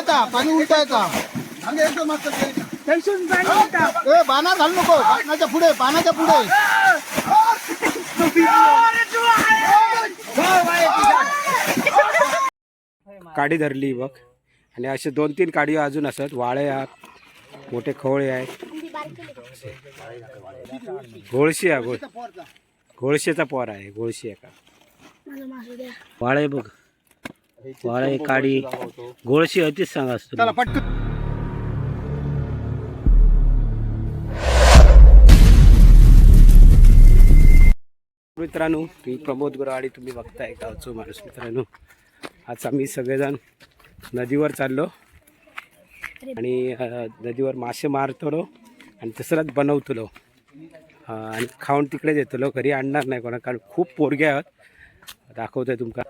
उलटायचा पाणी उलटायचा एकदम मस्त बाणा घालू नको बाणाच्या पुढे बाणाच्या पुढे काडी धरली बघ आणि असे 2-3 काडी अजून असत वाळे आहेत मोठे खवळे आहेत घोळशी आहे घोळशेचा पोर आहे घोळशी आहे का वाळे बघ वाळे काडी घोळशी आहे तीच सांगा असतो पटकन मित्रांनो मी प्रमोद गुरावाडी तुम्ही बघताय गावचो माणूस मित्रांनो आज आम्ही सगळेजण नदीवर चाललो आणि नदीवर मासे मारतो आणि तसंच बनवतो आणि खाऊन तिकडेच येतो घरी आणणार नाही कोणा कारण खूप पोरगे आहेत दाखवतोय तुमका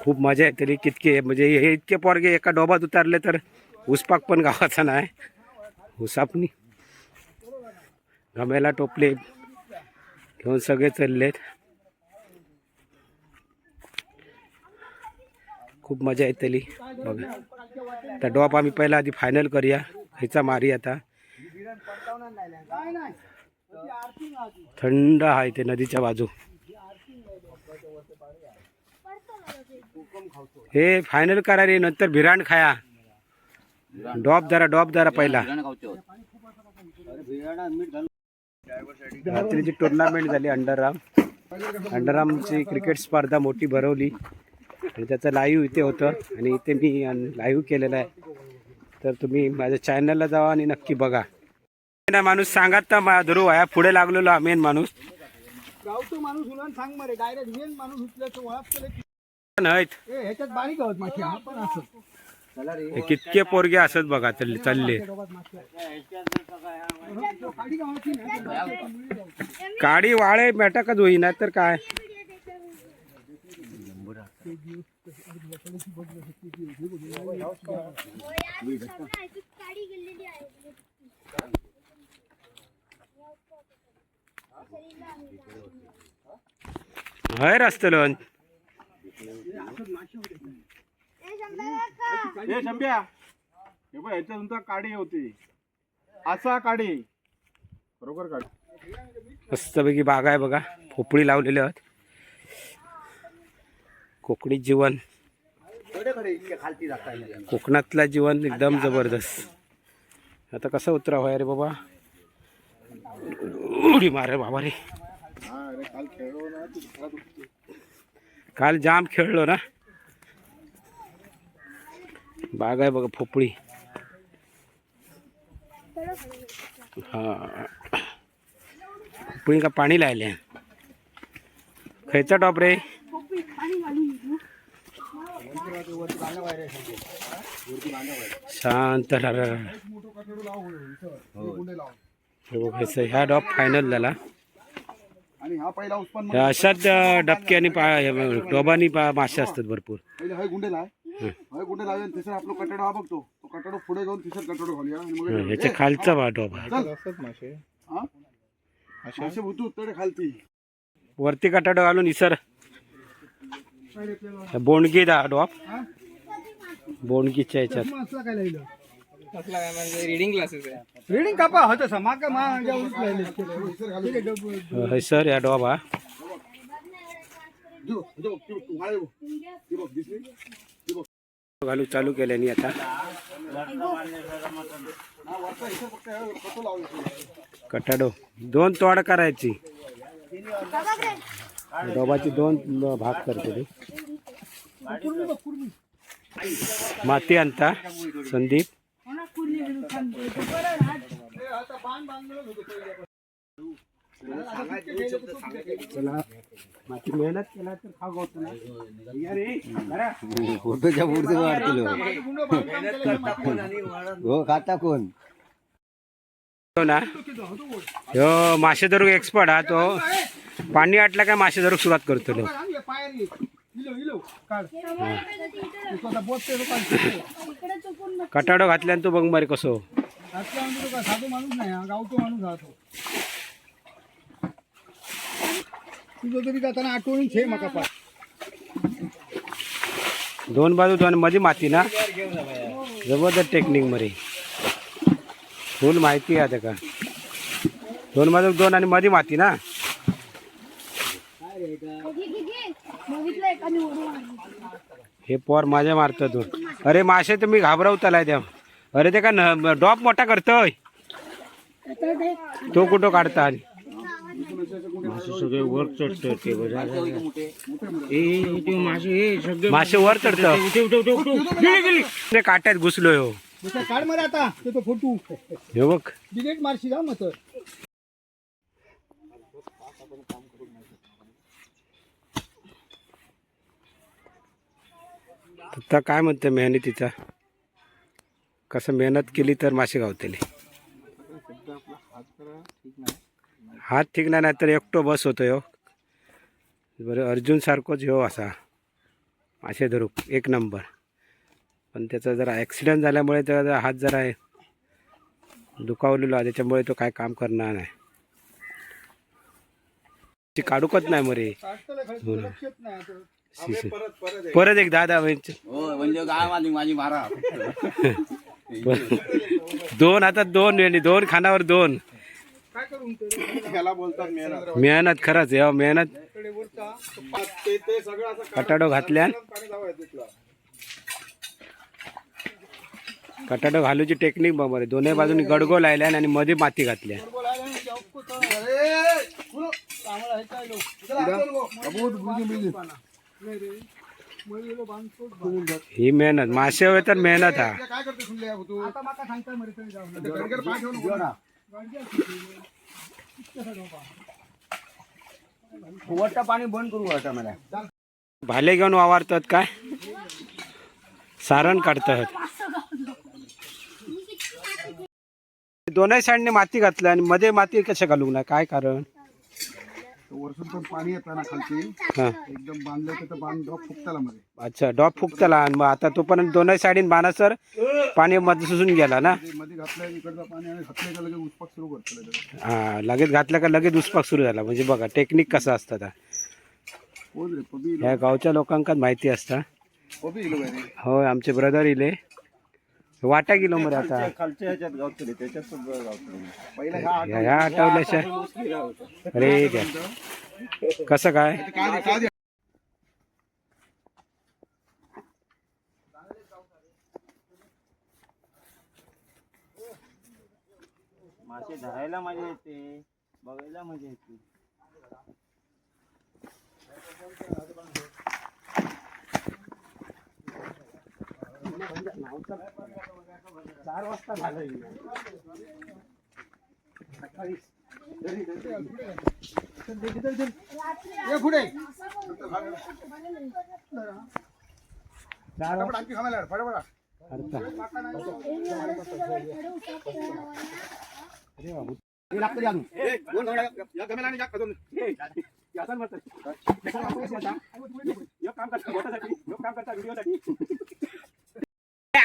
खूप मजा येते कितके म्हणजे हे इतके पोरगे एका डोबात उतारले तर उसपाक पण गावाचा नाही उसापणी गमेला टोपले घेऊन सगळे चाललेत खूप मजा येतली बघा त्या डॉप आम्ही पहिला आधी फायनल करूया खायचा मारी आता थंड आहे ते नदीच्या बाजू हे फायनल करा रे नंतर भिराण खाया डॉप जरा पहिला रात्रीची टुर्नामेंट झाली अंडरआर्मची क्रिकेट स्पर्धा मोठी भरवली आणि त्याचं लाईव्ह इथे होतं आणि इथे मी लाईव्ह केलेलं आहे तर तुम्ही माझ्या चॅनलला जावा आणि नक्की बघा माणूस सांगत तर धरू आहे पुढे लागलेलो मेन माणूस गावतो माणूस उलट सांग मरे डायरेक्ट मेन माणूस उचल्याचं ओळख नाहीत ह्याच्यात बारीक आहोत माशी हा पण असं कितके पोरगे असत बघा चालले काडी वाळे मेटाकच होईना तर काय हय असतलो हे शंभ्या हे बघ ह्याच्यानंतर काडी होती असा काडी बरोबर काडी मस्तपैकी बाग आहे बघा पोपळी लावलेली आहेत कोकणी जीवन कोकणातला जीवन एकदम जबरदस्त आता कसं उतरा होय रे बाबा उडी मारे बाबा रे काल जाम खेळलो ना बाग आहे बघा पोपळी हा पोपळी का पाणी लायले खायचा टॉप रे शांत ह्या डॉप फायनल झाला अशाच डबके आणि डोबानी मासे असतात भरपूर ह्याच्या खालचा बा डोबा वरती कटाडो घालून इसर बोंडगी दा डॉप बोंडगीच्या ह्याच्यात रीडिंग कापा होत सर या डॉबा घालू चालू केल्यानी आता कटाडो 2 तोड करायची डोबाची 2 भाग करते ते माती आणता संदीप चला माती मेहनत केला तर खाऊ होत नाही फोटोच्या पुढचे वाढतील हो खाता कोण ना ह्यो मासे धरूक एक्सपर्ट हा तो पाणी आटला काय मासे धरूक सुरुवात करतो कटाडो घातल्यान तू बघ मारे कसो साधू माणूस नाही गावतो माणूस राहतो तुझं तरी जाताना आठवणी छे मका दोन बाजू दोन मध्ये माती ना जबरदस्त टेक्निक मध्ये फुल माहिती आहे का दोन बाजू दोन आणि मध्ये माती ना हे पोर माझ्या मारतो तू अरे मासे तुम्ही घाबरवतालाय त्या अरे ते का डॉप मोठा करतोय तो कुठं काढता आणि सगळे वर चढतं ते मासे वर चढतं ते काट्यात घुसलोय हो काढ मला आता तो फोटो हे बघ डिलीट मारशी जा मग आता काय म्हणते मेहनतीचा कसं मेहनत केली तर मासे गावतले हात ठीक नाही तर एकटो बस होतो हो बरं अर्जुन सारखोच हो असा मासे धरूक एक नंबर पण त्याचा जरा ॲक्सिडेंट झाल्यामुळे त्याचा हात जरा दुखावलेला त्याच्यामुळे तो काय काम करणार नाही काढूकच नाही मरे परत एक दादा म्हणजे काय माझी मारा दोन हातात दोन आणि दोन खानावर दोन त्याला बोलतात मेहनत मेहनत खरंच आहे मेहनत ते सगळं असं कटाडो घातल्या कटाडो घालूची टेक्निक बाबा दोन्ही बाजूनी गडगो लायल्या आणि मध्ये माती घातल्या ही मेहनत मासे होय तर मेहनत हा काय करते सुनले तू आता माका सांगता वरटा पाणी बंद करू वाटा मला भाले घेऊन वावरतात काय सारण काढतात दोन्ही साईडने माती घातलं आणि मध्ये माती कशा घालू ना काय कारण वरसून पण पाणी येतं ना खालती हा एकदम बांधलं तर बांध ड्रॉप फुकताला मध्ये अच्छा डॉप फुकतला आणि मग आता तोपर्यंत दोन्ही साईडीन बाणासर पाणी मध्ये सुसून गेला ना मध्ये घातलं इकडचं पाणी आणि घातलं का लगेच उसपाक सुरू करतो हा लगेच घातलं का लगेच दुष्पाक सुरू झाला म्हणजे बघा टेक्निक कसं असतं कोण रे पबी ह्या गावच्या लोकांका माहिती असतं पबी इलो रे होय आमचे ब्रदर इले वाटा गेलो मरे आता खालच्या ह्याच्यात गावतले त्याच्यात गावतले पहिला ह्या ह्या आठवल्याशा अरे द्या कसं काय काय मासे धरायला मजा येते बघायला मजा येते चार वाजता झालं पुढे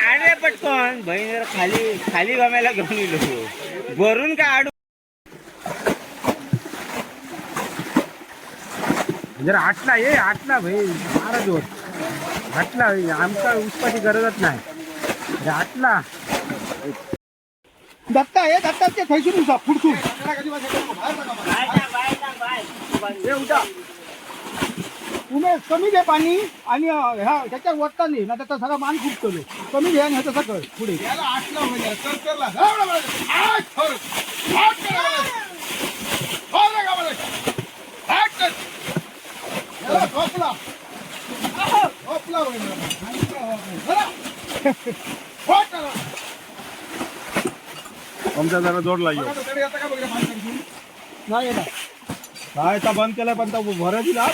आडे पटकन बहिणी खाली खाली गमायला घेऊन गेलो भरून काय आडू जरा आटला ये आटला भाई महाराज होत आटला आमचा उसपाची गरजच नाही आटला दत्ता हे दत्ताचे थैसून उसा फुडसून उमेश कमी घे पाणी आणि ह्या त्याच्यात वरता नाही ना त्याचा सगळा मान खूप करू कमी घे आणि ह्याचा सगळं पुढे आमचा जरा जोड लागेल नाही ना काय बंद केलाय पण भर दिला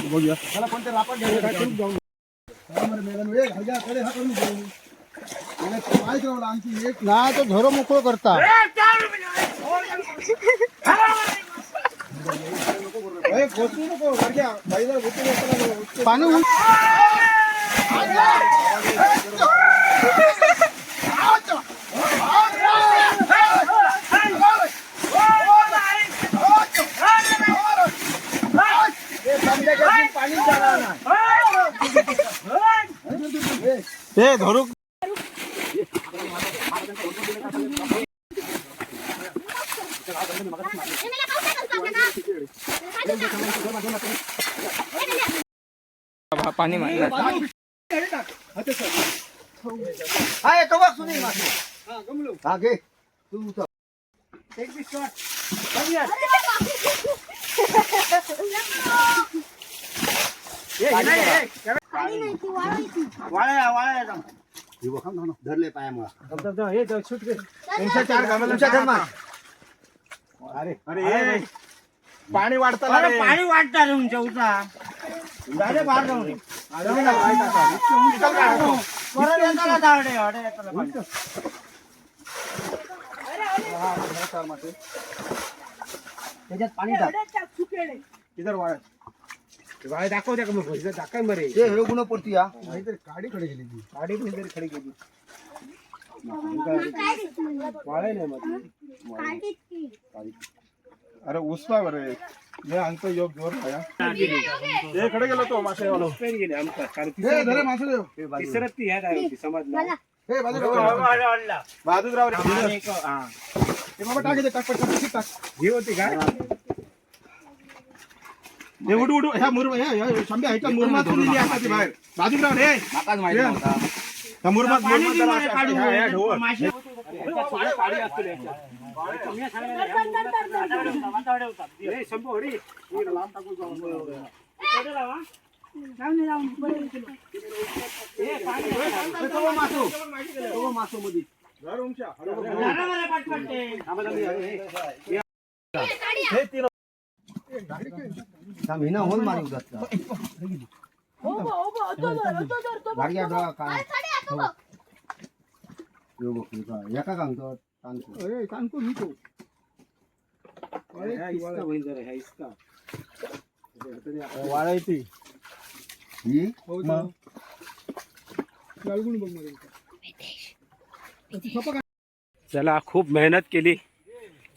बघूया मला कोणत्या रापा घ्यायला आणखी एक नाही तो झरो मोकळं करता पाणी पाणी जाणार हे धरू पाणी मारलं हा येतो बघ सुनील मासे हा गमलो हा घे तू उचल एक बी शॉट धरले पायामुळा हे शूट घे अरे पाणी वाढतं पाणी वाटतं रे उंचा उंचा डायरेक्ट बाहेर जाऊन परत येताना धावडे, हडे येताना पाणी. त्याच्यात पाणी टाक इधर वाळ वाळ दाखव द्या का मग इधर दाखव मरे हे गुण पडती या नाहीतर गाडी खडी गेली ती गाडी पण तरी खडी गेली वाळे नाही मग अरे उसवा बरे हे अंक योग जोर खाया हे खडे गेलो तो मासे वालो पेन गेले आमचा कारण हे धरे मासे देव तिसरं ती ह्या आहे होती समजलं हे बाजूला बहादूर राव रे हे बाबा टाक इथे टाक पटकन टाक ही होती का हे उडू उडू ह्या मुरम ह्या शंभे ह्याच्या मुरमात दिली आता ती बाहेर बाजूला रे माकाच माहिती नव्हता त्या मुरमात महिना होऊन मारू जात एका सांगतो अरे कानको नको वाळायची ही गाळगुण बघ मध्ये चला खूप मेहनत केली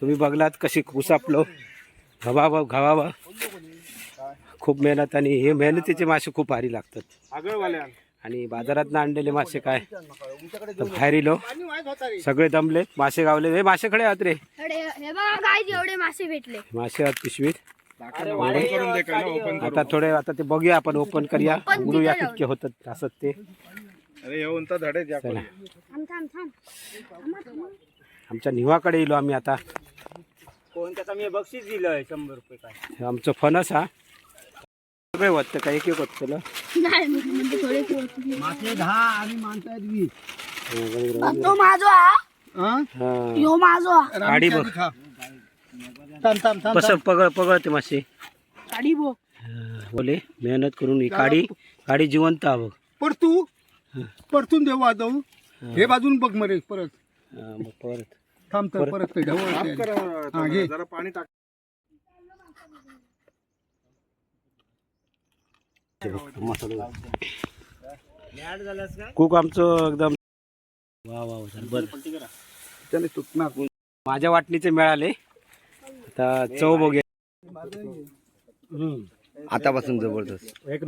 तुम्ही बघलात कशी कुसापलो घवावा खूप मेहनत आणि हे मेहनतीचे मासे खूप भारी लागतात आणि बाजारात आणलेले मासे काय तर बाहेर इलो सगळे दमले मासे गावले हे मासे खडे आहात रे हे बघा गाईज एवढे मासे भेटले मासे आहात पिशवीत करून दे काय ओपन आता थोडे आता ते बघूया आपण ओपन करूया उडूया कितके होतात असत ते अरे येऊन तर धडे द्या चला थांब थांब थांब आमच्या निवाकडे येलो आम्ही आता कोण त्याचा मी बक्षीस दिलंय 100 रुपये काय हे आमचं फणस हा सगळे वाटतं का एक एक वाटतं नाही म्हणजे थोडे मासे 10 आणि माणसं आहेत 20 तो माझो हा हा यो माझो हा गाडी बघ थांब थांब थांब कसं पगळते मासे गाडी बघ बोले मेहनत करून ही गाडी जिवंत हा बघ परतून देऊ वाजवू हे बाजून बघ मरे परत मग परत थांब तर परत ते ढवळ साफ ते. करा हा, घे. जरा पाणी टाक कुक आमचं एकदम वा वा त्याने तुटणार माझ्या वाटणीचे मिळाले आता चव बघूया आतापासून जबरदस्त एक